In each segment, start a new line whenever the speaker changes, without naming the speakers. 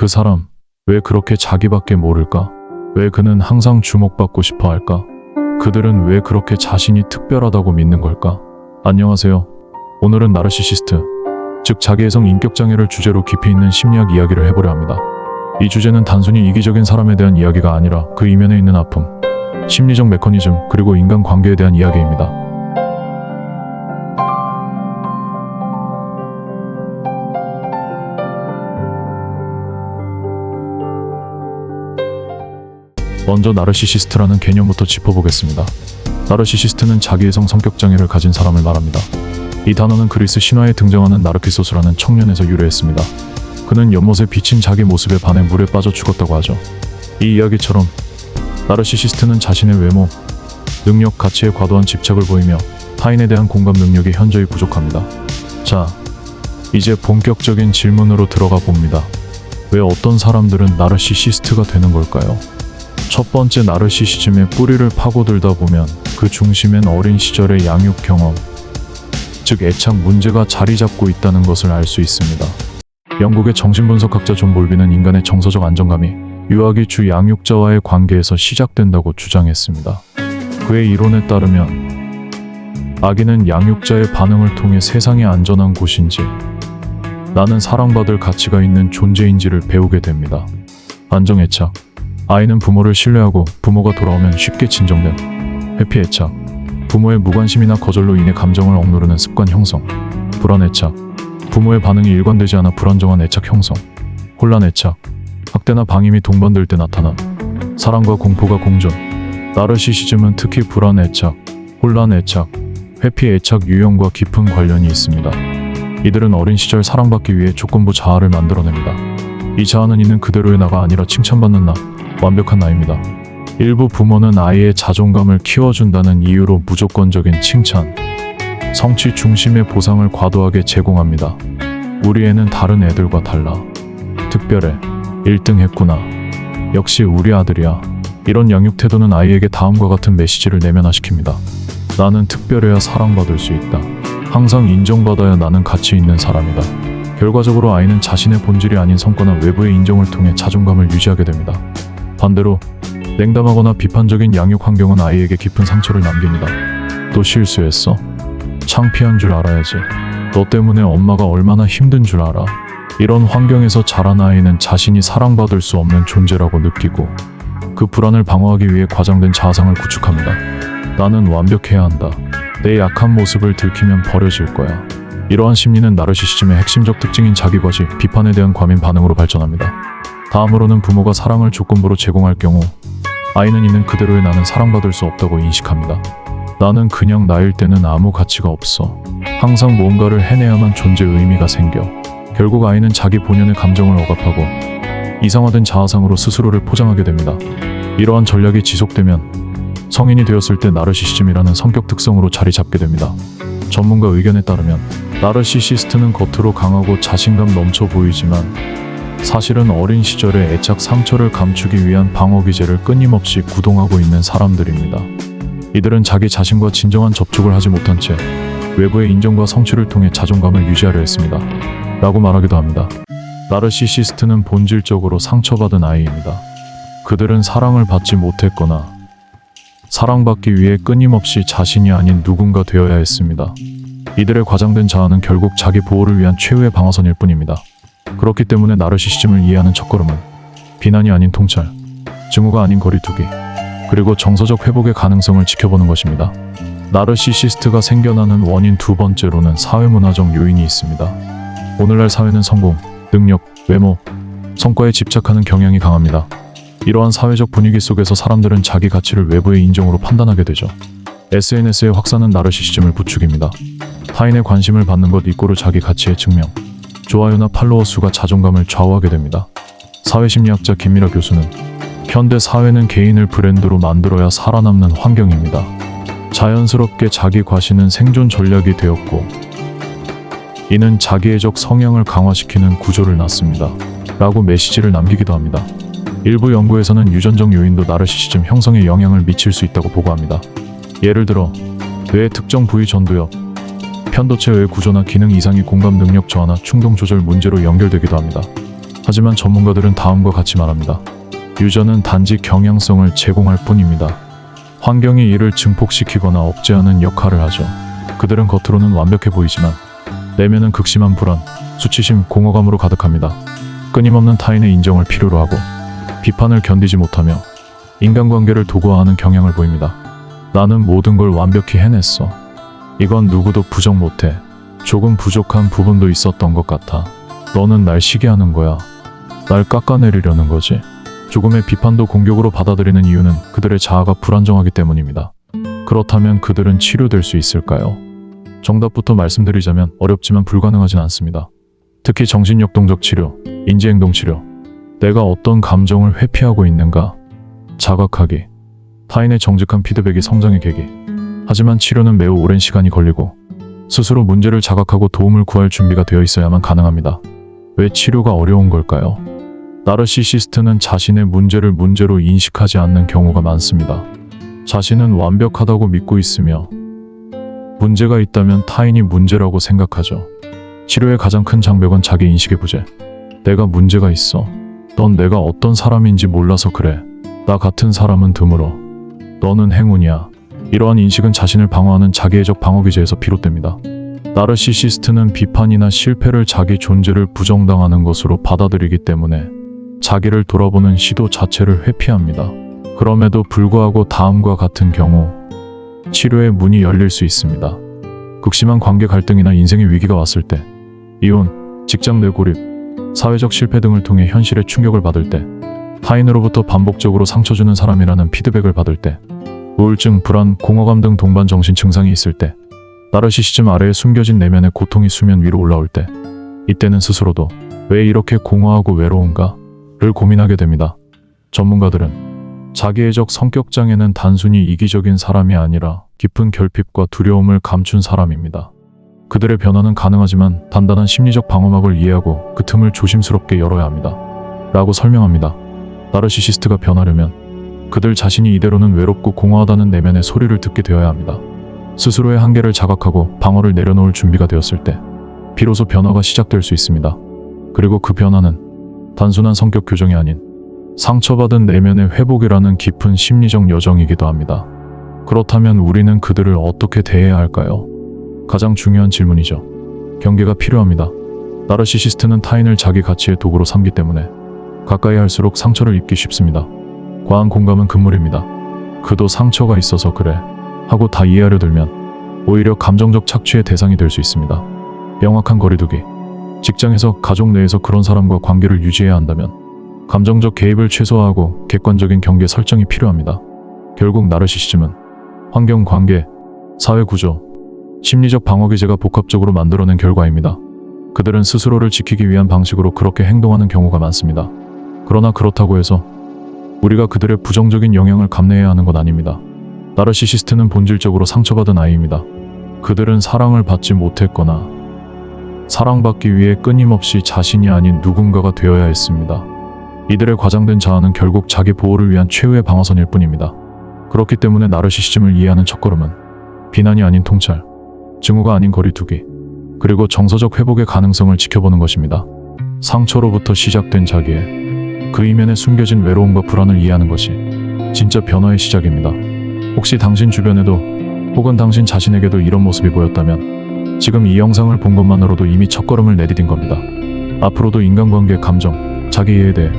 그 사람, 왜 그렇게 자기밖에 모를까? 왜 그는 항상 주목받고 싶어 할까? 그들은 왜 그렇게 자신이 특별하다고 믿는 걸까? 안녕하세요. 오늘은 나르시시스트, 즉 자기애성 인격장애를 주제로 깊이 있는 심리학 이야기를 해보려 합니다. 이 주제는 단순히 이기적인 사람에 대한 이야기가 아니라 그 이면에 있는 아픔, 심리적 메커니즘, 그리고 인간관계에 대한 이야기입니다. 먼저 나르시시스트라는 개념부터 짚어보겠습니다. 나르시시스트는 자기애성 성격장애를 가진 사람을 말합니다. 이 단어는 그리스 신화에 등장하는 나르키소스라는 청년에서 유래했습니다. 그는 연못에 비친 자기 모습에 반해 물에 빠져 죽었다고 하죠. 이 이야기처럼 나르시시스트는 자신의 외모, 능력, 가치에 과도한 집착을 보이며 타인에 대한 공감 능력이 현저히 부족합니다. 자, 이제 본격적인 질문으로 들어가 봅니다. 왜 어떤 사람들은 나르시시스트가 되는 걸까요? 첫 번째, 나르시시즘의 뿌리를 파고들다 보면 그 중심엔 어린 시절의 양육 경험, 즉 애착 문제가 자리 잡고 있다는 것을 알 수 있습니다. 영국의 정신분석학자 존 볼비는 인간의 정서적 안정감이 유아기 주 양육자와의 관계에서 시작된다고 주장했습니다. 그의 이론에 따르면 아기는 양육자의 반응을 통해 세상이 안전한 곳인지, 나는 사랑받을 가치가 있는 존재인지를 배우게 됩니다. 안정애착, 아이는 부모를 신뢰하고 부모가 돌아오면 쉽게 진정됨. 회피애착, 부모의 무관심이나 거절로 인해 감정을 억누르는 습관 형성. 불안애착, 부모의 반응이 일관되지 않아 불안정한 애착 형성. 혼란애착, 학대나 방임이 동반될 때 나타남. 사랑과 공포가 공존. 나르시시즘은 특히 불안애착, 혼란애착, 회피애착 유형과 깊은 관련이 있습니다. 이들은 어린 시절 사랑받기 위해 조건부 자아를 만들어냅니다. 이 자아는 있는 그대로의 나가 아니라 칭찬받는 나, 완벽한 나입니다. 일부 부모는 아이의 자존감을 키워준다는 이유로 무조건적인 칭찬, 성취 중심의 보상을 과도하게 제공합니다. 우리 애는 다른 애들과 달라. 특별해. 1등 했구나. 역시 우리 아들이야. 이런 양육 태도는 아이에게 다음과 같은 메시지를 내면화시킵니다. 나는 특별해야 사랑받을 수 있다. 항상 인정받아야 나는 가치 있는 사람이다. 결과적으로 아이는 자신의 본질이 아닌 성과나 외부의 인정을 통해 자존감을 유지하게 됩니다. 반대로 냉담하거나 비판적인 양육 환경은 아이에게 깊은 상처를 남깁니다. 또 실수했어? 창피한 줄 알아야지. 너 때문에 엄마가 얼마나 힘든 줄 알아. 이런 환경에서 자란 아이는 자신이 사랑받을 수 없는 존재라고 느끼고 그 불안을 방어하기 위해 과장된 자아상을 구축합니다. 나는 완벽해야 한다. 내 약한 모습을 들키면 버려질 거야. 이러한 심리는 나르시시즘의 핵심적 특징인 자기과시, 비판에 대한 과민 반응으로 발전합니다. 다음으로는 부모가 사랑을 조건부로 제공할 경우 아이는 있는 그대로의 나는 사랑받을 수 없다고 인식합니다. 나는 그냥 나일 때는 아무 가치가 없어. 항상 뭔가를 해내야만 존재 의미가 생겨. 결국 아이는 자기 본연의 감정을 억압하고 이상화된 자아상으로 스스로를 포장하게 됩니다. 이러한 전략이 지속되면 성인이 되었을 때 나르시시즘이라는 성격 특성으로 자리 잡게 됩니다. 전문가 의견에 따르면 나르시시스트는 겉으로 강하고 자신감 넘쳐 보이지만 사실은 어린 시절의 애착 상처를 감추기 위한 방어 기제를 끊임없이 구동하고 있는 사람들입니다. 이들은 자기 자신과 진정한 접촉을 하지 못한 채 외부의 인정과 성취를 통해 자존감을 유지하려 했습니다. 라고 말하기도 합니다. 나르시시스트는 본질적으로 상처받은 아이입니다. 그들은 사랑을 받지 못했거나 사랑받기 위해 끊임없이 자신이 아닌 누군가 되어야 했습니다. 이들의 과장된 자아는 결국 자기 보호를 위한 최후의 방어선일 뿐입니다. 그렇기 때문에 나르시시즘을 이해하는 첫걸음은 비난이 아닌 통찰, 증오가 아닌 거리두기, 그리고 정서적 회복의 가능성을 지켜보는 것입니다. 나르시시스트가 생겨나는 원인 두 번째로는 사회문화적 요인이 있습니다. 오늘날 사회는 성공, 능력, 외모, 성과에 집착하는 경향이 강합니다. 이러한 사회적 분위기 속에서 사람들은 자기 가치를 외부의 인정으로 판단하게 되죠. SNS의 확산은 나르시시즘을 부추깁니다. 타인의 관심을 받는 것 이꼬르 자기 가치의 증명, 좋아요나 팔로워 수가 자존감을 좌우하게 됩니다. 사회심리학자 김미라 교수는 현대 사회는 개인을 브랜드로 만들어야 살아남는 환경입니다. 자연스럽게 자기 과시는 생존 전략이 되었고 이는 자기애적 성향을 강화시키는 구조를 낳습니다. 라고 메시지를 남기기도 합니다. 일부 연구에서는 유전적 요인도 나르시시즘 형성에 영향을 미칠 수 있다고 보고합니다. 예를 들어 뇌의 특정 부위 전두엽, 편도체의 구조나 기능 이상이 공감 능력 저하나 충동 조절 문제로 연결되기도 합니다. 하지만 전문가들은 다음과 같이 말합니다. 유전은 단지 경향성을 제공할 뿐입니다. 환경이 이를 증폭시키거나 억제하는 역할을 하죠. 그들은 겉으로는 완벽해 보이지만 내면은 극심한 불안, 수치심, 공허감으로 가득합니다. 끊임없는 타인의 인정을 필요로 하고 비판을 견디지 못하며 인간관계를 도구화하는 경향을 보입니다. 나는 모든 걸 완벽히 해냈어. 이건 누구도 부정 못해. 조금 부족한 부분도 있었던 것 같아. 너는 날 시기하는 거야. 날 깎아내리려는 거지. 조금의 비판도 공격으로 받아들이는 이유는 그들의 자아가 불안정하기 때문입니다. 그렇다면 그들은 치료될 수 있을까요? 정답부터 말씀드리자면 어렵지만 불가능하진 않습니다. 특히 정신역동적 치료, 인지행동 치료, 내가 어떤 감정을 회피하고 있는가 자각하기, 타인의 정직한 피드백이 성장의 계기. 하지만 치료는 매우 오랜 시간이 걸리고 스스로 문제를 자각하고 도움을 구할 준비가 되어 있어야만 가능합니다. 왜 치료가 어려운 걸까요? 나르시시스트는 자신의 문제를 문제로 인식하지 않는 경우가 많습니다. 자신은 완벽하다고 믿고 있으며 문제가 있다면 타인이 문제라고 생각하죠. 치료의 가장 큰 장벽은 자기 인식의 부재. 내가 문제가 있어. 넌 내가 어떤 사람인지 몰라서 그래. 나 같은 사람은 드물어. 너는 행운이야. 이러한 인식은 자신을 방어하는 자기애적 방어기제에서 비롯됩니다. 나르시시스트는 비판이나 실패를 자기 존재를 부정당하는 것으로 받아들이기 때문에 자기를 돌아보는 시도 자체를 회피합니다. 그럼에도 불구하고 다음과 같은 경우 치료의 문이 열릴 수 있습니다. 극심한 관계 갈등이나 인생의 위기가 왔을 때, 이혼, 직장 내 고립, 사회적 실패 등을 통해 현실에 충격을 받을 때, 타인으로부터 반복적으로 상처 주는 사람이라는 피드백을 받을 때, 우울증, 불안, 공허감 등 동반 정신 증상이 있을 때, 나르시시즘 아래에 숨겨진 내면의 고통이 수면 위로 올라올 때, 이때는 스스로도 왜 이렇게 공허하고 외로운가?를 고민하게 됩니다. 전문가들은 자기애적 성격장애는 단순히 이기적인 사람이 아니라 깊은 결핍과 두려움을 감춘 사람입니다. 그들의 변화는 가능하지만 단단한 심리적 방어막을 이해하고 그 틈을 조심스럽게 열어야 합니다. 라고 설명합니다. 나르시시스트가 변하려면 그들 자신이 이대로는 외롭고 공허하다는 내면의 소리를 듣게 되어야 합니다. 스스로의 한계를 자각하고 방어를 내려놓을 준비가 되었을 때 비로소 변화가 시작될 수 있습니다. 그리고 그 변화는 단순한 성격 교정이 아닌 상처받은 내면의 회복이라는 깊은 심리적 여정이기도 합니다. 그렇다면 우리는 그들을 어떻게 대해야 할까요? 가장 중요한 질문이죠. 경계가 필요합니다. 나르시시스트는 타인을 자기 가치의 도구로 삼기 때문에 가까이 할수록 상처를 입기 쉽습니다. 과한 공감은 금물입니다. 그도 상처가 있어서 그래 하고 다 이해하려 들면 오히려 감정적 착취의 대상이 될 수 있습니다. 명확한 거리두기. 직장에서, 가족 내에서 그런 사람과 관계를 유지해야 한다면 감정적 개입을 최소화하고 객관적인 경계 설정이 필요합니다. 결국 나르시시즘은 환경, 관계, 사회 구조, 심리적 방어 기제가 복합적으로 만들어낸 결과입니다. 그들은 스스로를 지키기 위한 방식으로 그렇게 행동하는 경우가 많습니다. 그러나 그렇다고 해서 우리가 그들의 부정적인 영향을 감내해야 하는 건 아닙니다. 나르시시스트는 본질적으로 상처받은 아이입니다. 그들은 사랑을 받지 못했거나 사랑받기 위해 끊임없이 자신이 아닌 누군가가 되어야 했습니다. 이들의 과장된 자아는 결국 자기 보호를 위한 최후의 방어선일 뿐입니다. 그렇기 때문에 나르시시즘을 이해하는 첫걸음은 비난이 아닌 통찰, 증오가 아닌 거리두기, 그리고 정서적 회복의 가능성을 지켜보는 것입니다. 상처로부터 시작된 자기애, 그 이면에 숨겨진 외로움과 불안을 이해하는 것이 진짜 변화의 시작입니다. 혹시 당신 주변에도 혹은 당신 자신에게도 이런 모습이 보였다면 지금 이 영상을 본 것만으로도 이미 첫걸음을 내디딘 겁니다. 앞으로도 인간관계, 감정, 자기애에 대해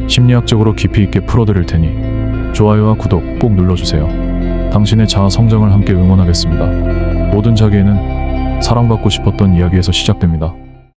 심리학적으로 깊이 있게 풀어드릴 테니 좋아요와 구독 꼭 눌러주세요. 당신의 자아 성장을 함께 응원하겠습니다. 모든 자기애는 사랑받고 싶었던 이야기에서 시작됩니다.